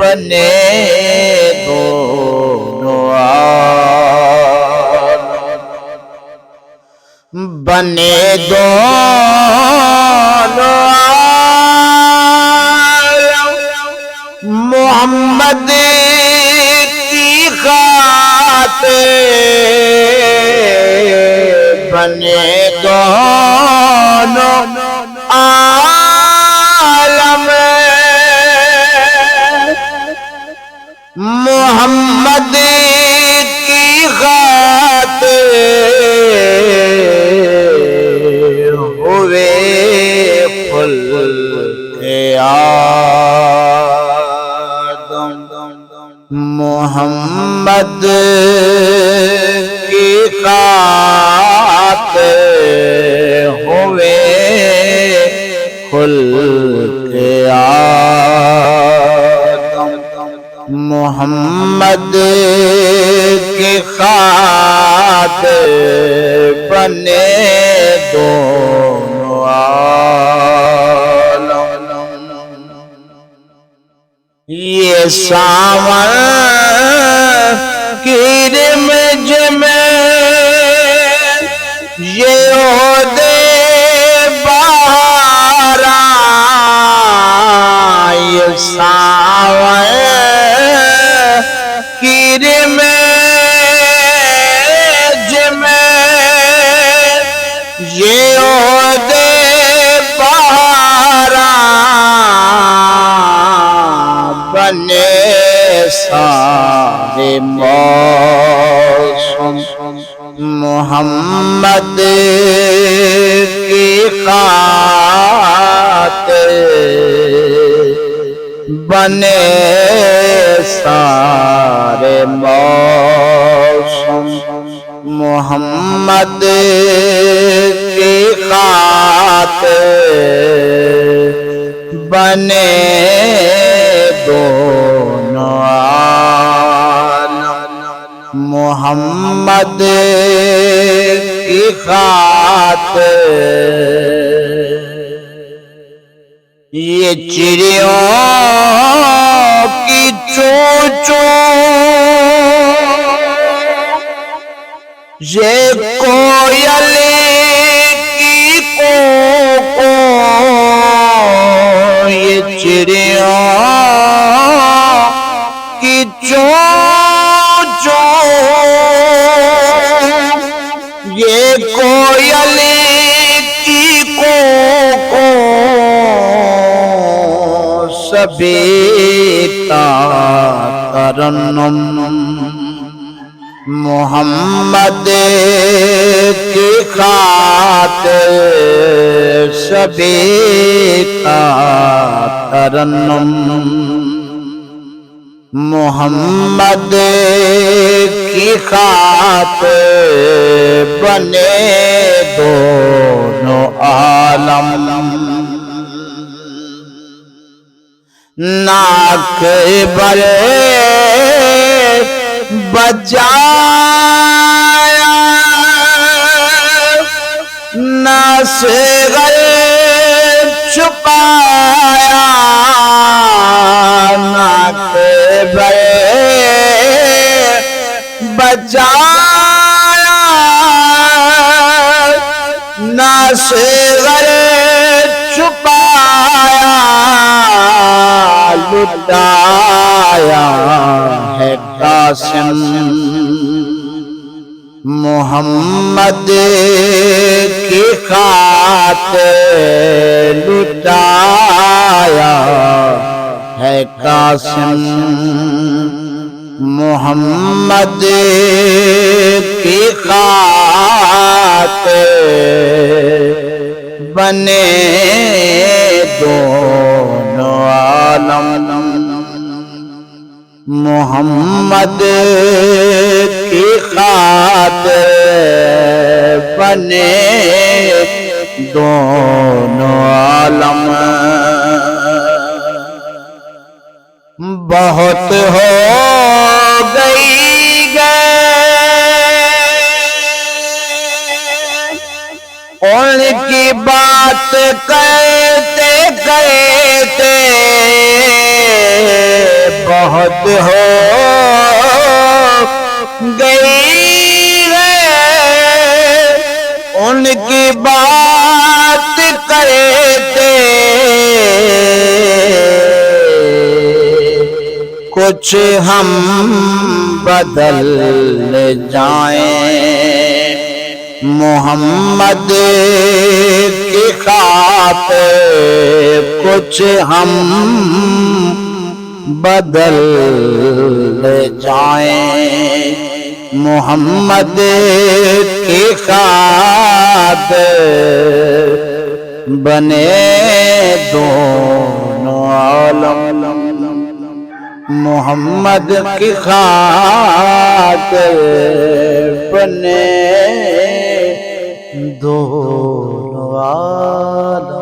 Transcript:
بنے دونوں عالم، بنے دونوں عالم محمد کی خاطر، بنے دونوں عالم محمد کی خاطر، ہوئے خلق آدم محمد کی خاطر، ہوئے خلق آدم محمد کی خاطر، بنے دونوں عالم۔ یہ ساون کی رمج میں یہ عہدے بہاراں، یہ ساون کی رمج میں یہ عہدے بہاراں، بنے سارے موسم محمد کی خاطر، بنے سارے موسم محمد کی خاطر، بنے دونوں عالم محمد کی خاطر۔ یہ چڑیوں کی چوں چوں، یہ کوئل کی کوں کوں، یہ چڑیوں کی چوں چوں، یہ کوئل کی کوں کوں، سبھی کا ترنم محمد کی خاطر، سبھی کا ترنم محمد کی خاطر، بنے دونوں عالم۔ ناک برے بجایا ناصغر چھپایا، ناک برے بجایا ناصغر چھپایا، لٹایا ہے قاسم محمد کی خاطر، لٹایا ہے قاسم محمد کی خاطر، بنے دونوں عالم محمد کی خاطر، بنے دونوں عالم۔ بہت ہو گئی ان کی بات کہتے کہتے، بہت ہو گئی ہے، ان کی بات کرتے کچھ ہم بدل جائیں، محمد کی خاطر کچھ ہم بدل جائیں، محمد کی خاطر بنے دونوں عالم، محمد کی خاطر بنے دونوں عالم۔